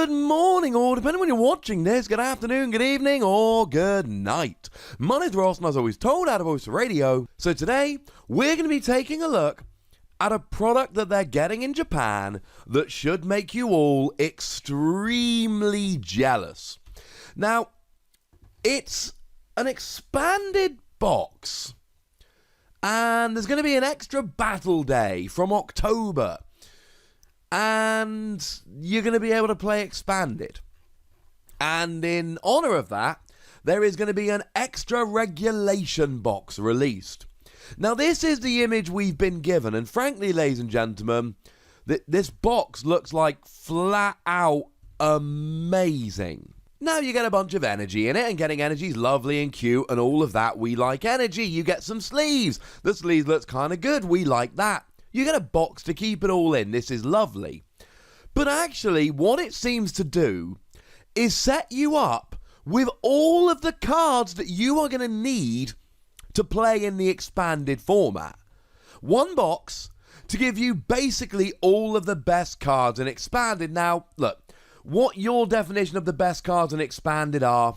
Good morning, or depending on when you're watching this, good afternoon, good evening, or good night. My name's Ross, and as always told, out of PTCGRadio. So today, we're going to be taking a look at a product that they're getting in Japan that should make you all extremely jealous. Now, it's an expanded box, and there's going to be an extra battle day from October. And you're going to be able to play expanded. And in honor of that, there is going to be an extra regulation box released. Now, this is the image we've been given. And frankly, ladies and gentlemen, this box looks like flat out amazing. Now, you get a bunch of energy in it, and getting energy is lovely and cute and all of that. We like energy. You get some sleeves. The sleeves looks kind of good. We like that. You get a box to keep it all in. This is lovely. But actually, what it seems to do is set you up with all of the cards that you are going to need to play in the expanded format. One box to give you basically all of the best cards in expanded. Now, look, what your definition of the best cards in expanded are,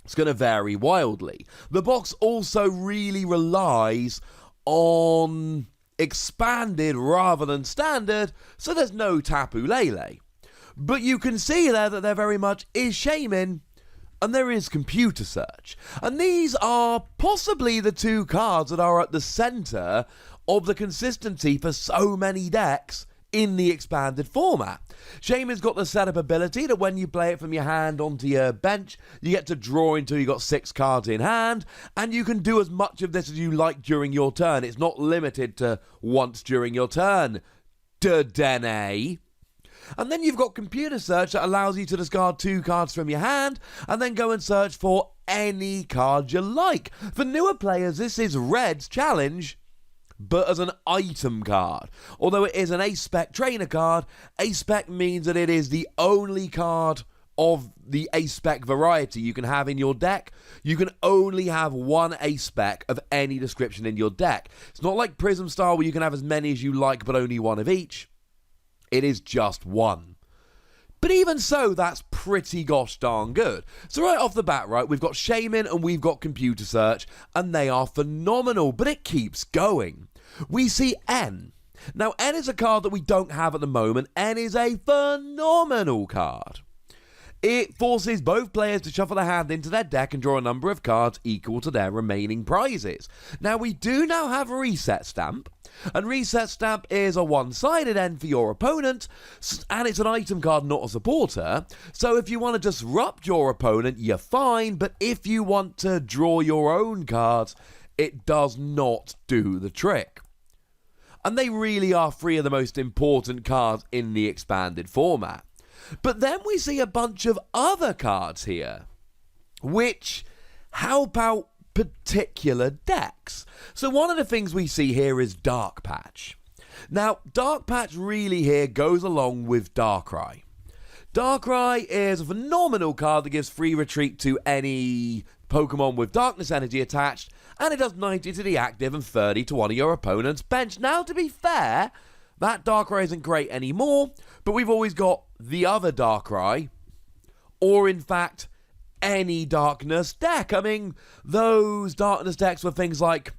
it's going to vary wildly. The box also really relies on expanded rather than standard, so there's no Tapu Lele. But you can see there that there very much is Shaman, and there is Computer Search. And these are possibly the two cards that are at the centre of the consistency for so many decks in the expanded format. Shaman's got the setup ability that when you play it from your hand onto your bench, you get to draw until you've got 6 cards in hand, and you can do as much of this as you like during your turn. It's not limited to once during your turn. Dene. And then you've got Computer Search that allows you to discard 2 cards from your hand and then go and search for any card you like. For newer players, this is Red's challenge, but as an item card. Although it is an A-Spec trainer card, A-Spec means that it is the only card of the A-Spec variety you can have in your deck. You can only have one A-Spec of any description in your deck. It's not like Prism style where you can have as many as you like, but only one of each. It is just one. But even so, that's pretty gosh darn good. So right off the bat, right, we've got Shaman and we've got Computer Search, and they are phenomenal, but it keeps going. We see N. Now, N is a card that we don't have at the moment. N is a phenomenal card. It forces both players to shuffle their hand into their deck and draw a number of cards equal to their remaining prizes. Now, we do now have a Reset Stamp, and Reset Stamp is a one-sided N for your opponent, and it's an item card, not a supporter. So if you want to disrupt your opponent, you're fine, but if you want to draw your own cards, it does not do the trick. And they really are 3 of the most important cards in the expanded format. But then we see a bunch of other cards here, which help out particular decks. So one of the things we see here is Dark Patch. Now, Dark Patch really here goes along with Darkrai. Darkrai is a phenomenal card that gives free retreat to any Pokemon with Darkness Energy attached, and it does 90 to the active and 30 to one of your opponent's bench. Now, to be fair, that Darkrai isn't great anymore, but we've always got the other Darkrai, or in fact, any Darkness deck. I mean, those Darkness decks with things like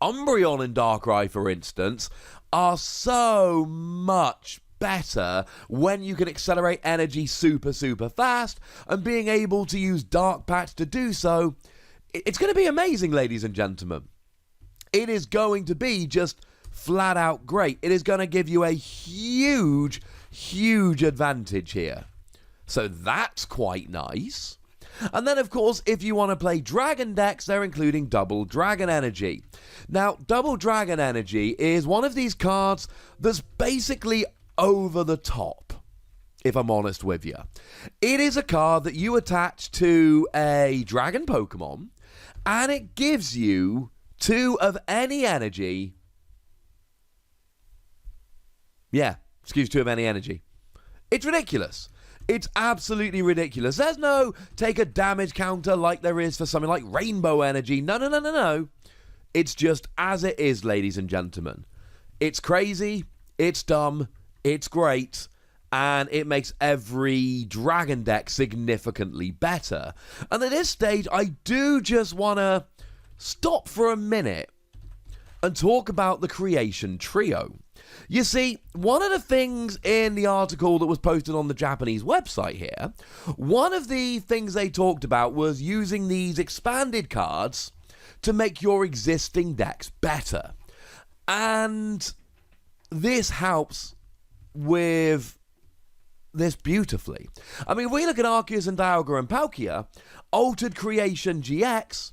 Umbreon and Darkrai, for instance, are so much better when you can accelerate energy super fast, and being able to use Dark Patch to do so, it's going to be amazing, ladies and gentlemen. It is going to be just flat out great. It is going to give you a huge advantage here. So that's quite nice. And then, of course, if you want to play Dragon decks, they're including Double Dragon Energy. Now, Double Dragon Energy is one of these cards that's basically over the top, if I'm honest with you. It is a card that you attach to a Dragon Pokemon, and it gives you 2 of any energy. Yeah, excuse 2 of any energy. It's ridiculous. It's absolutely ridiculous. There's no take a damage counter like there is for something like Rainbow Energy. No. It's just as it is, ladies and gentlemen. It's crazy, it's dumb, it's great, and it makes every dragon deck significantly better. And at this stage, I do just want to stop for a minute and talk about the creation trio. You see, one of the things in the article that was posted on the Japanese website here, one of the things they talked about was using these expanded cards to make your existing decks better. And this helps with this beautifully. I mean, if we look at Arceus and Dialga and Palkia, Altered Creation GX,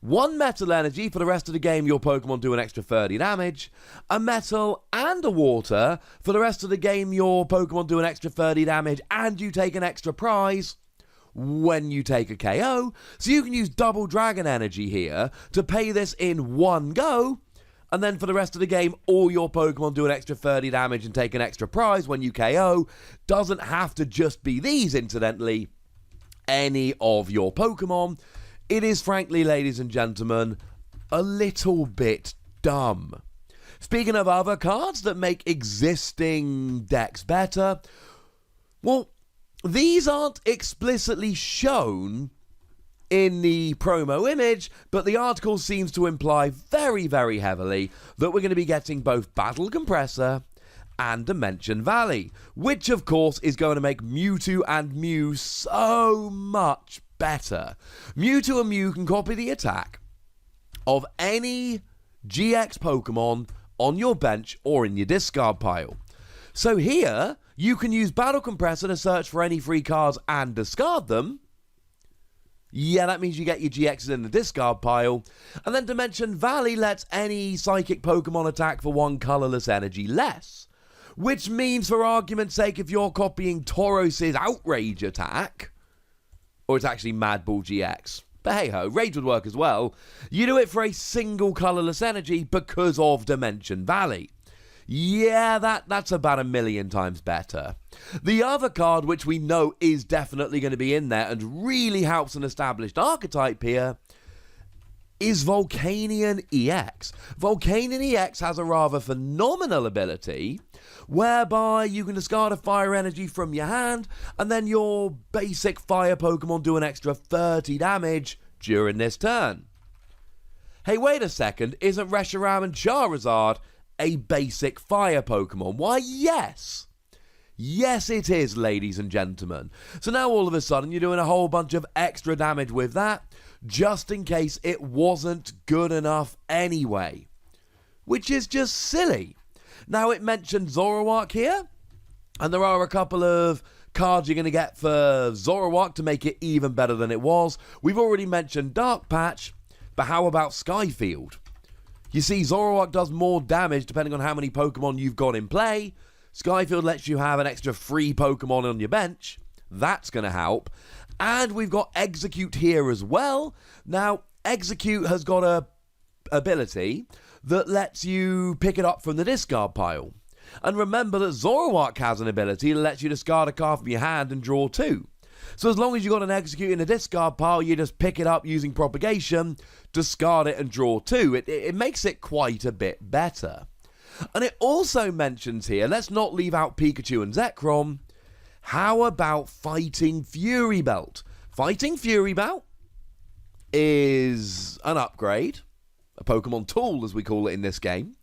1 metal energy for the rest of the game, your Pokemon do an extra 30 damage. A metal and a water for the rest of the game, your Pokemon do an extra 30 damage, and you take an extra prize when you take a KO. So you can use double dragon energy here to pay this in one go, and then for the rest of the game, all your Pokemon do an extra 30 damage and take an extra prize when you KO. Doesn't have to just be these, incidentally, any of your Pokemon. It is, frankly, ladies and gentlemen, a little bit dumb. Speaking of other cards that make existing decks better, well, these aren't explicitly shown in the promo image, but the article seems to imply very, very heavily that we're going to be getting both Battle Compressor and Dimension Valley, which, of course, is going to make Mewtwo and Mew so much better. Mewtwo and Mew can copy the attack of any GX Pokemon on your bench or in your discard pile. So here, you can use Battle Compressor to search for any free cards and discard them. Yeah, that means you get your GXs in the discard pile. And then Dimension Valley lets any Psychic Pokemon attack for 1 colorless energy less. Which means, for argument's sake, if you're copying Tauros' Outrage attack, or it's actually Mad Ball GX, but hey ho, Rage would work as well, you do it for a single colorless energy because of Dimension Valley. Yeah, that's about 1,000,000 times better. The other card, which we know is definitely going to be in there and really helps an established archetype here, is Volcanion EX. Volcanion EX has a rather phenomenal ability whereby you can discard a fire energy from your hand and then your basic fire Pokemon do an extra 30 damage during this turn. Hey, wait a second, isn't Reshiram and Charizard a basic fire Pokemon? Why, yes. Yes, it is, ladies and gentlemen. So now all of a sudden you're doing a whole bunch of extra damage with that, just in case it wasn't good enough anyway. Which is just silly. Now, it mentioned Zoroark here, and there are a couple of cards you're going to get for Zoroark to make it even better than it was. We've already mentioned Dark Patch, but how about Skyfield? You see, Zoroark does more damage depending on how many Pokemon you've got in play. Skyfield lets you have an extra free Pokemon on your bench. That's going to help. And we've got Execute here as well. Now, Execute has got a ability that lets you pick it up from the discard pile. And remember that Zoroark has an ability that lets you discard a card from your hand and draw 2. So as long as you've got an Execute in the discard pile, you just pick it up using Propagation, discard it and draw 2. It makes it quite a bit better. And it also mentions here, let's not leave out Pikachu and Zekrom, how about Fighting Fury Belt? Fighting Fury Belt is an upgrade, a Pokemon tool as we call it in this game,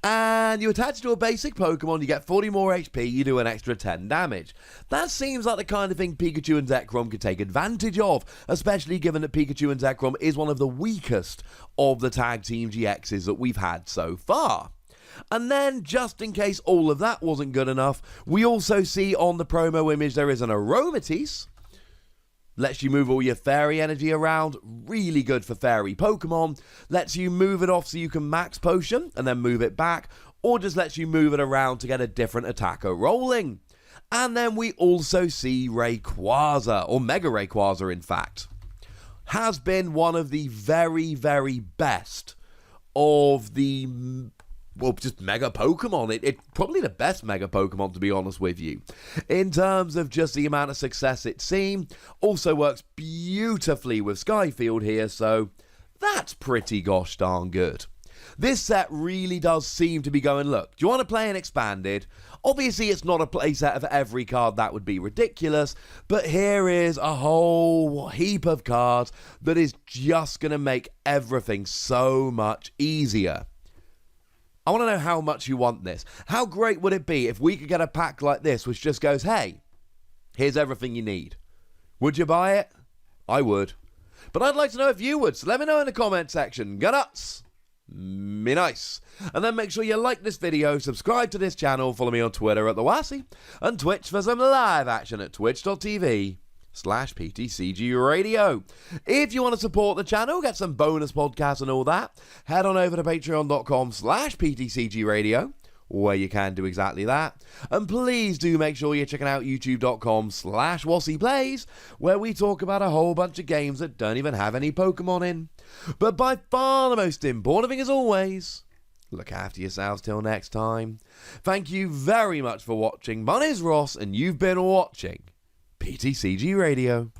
and you attach it to a basic Pokemon, you get 40 more HP, you do an extra 10 damage. That seems like the kind of thing Pikachu and Zekrom could take advantage of, especially given that Pikachu and Zekrom is one of the weakest of the Tag Team GXs that we've had so far. And then, just in case all of that wasn't good enough, we also see on the promo image there is an Aromatisse. Lets you move all your fairy energy around. Really good for fairy Pokemon. Lets you move it off so you can max potion and then move it back. Or just lets you move it around to get a different attacker rolling. And then we also see Rayquaza, or Mega Rayquaza in fact. Has been one of the very, very best of the... well, just Mega Pokemon. It's probably the best Mega Pokemon, to be honest with you. In terms of just the amount of success it's seen. Also works beautifully with Skyfield here, so that's pretty gosh darn good. This set really does seem to be going, look, do you want to play an expanded? Obviously, it's not a playset of every card, that would be ridiculous, but here is a whole heap of cards that is just going to make everything so much easier. I want to know how much you want this. How great would it be if we could get a pack like this which just goes, hey, here's everything you need. Would you buy it? I would. But I'd like to know if you would, so let me know in the comment section. Go nuts! Me nice. And then make sure you like this video, subscribe to this channel, follow me on Twitter at @TheWassy, and Twitch for some live action at twitch.tv/PTCGRadio. If you want to support the channel, get some bonus podcasts and all that, head on over to patreon.com/PTCGRadio, where you can do exactly that. And please do make sure you're checking out youtube.com/WassyPlays, where we talk about a whole bunch of games that don't even have any Pokemon in. But by far the most important thing, as always, look after yourselves till next time. Thank you very much for watching. My name's Ross, and you've been watching PTCG Radio.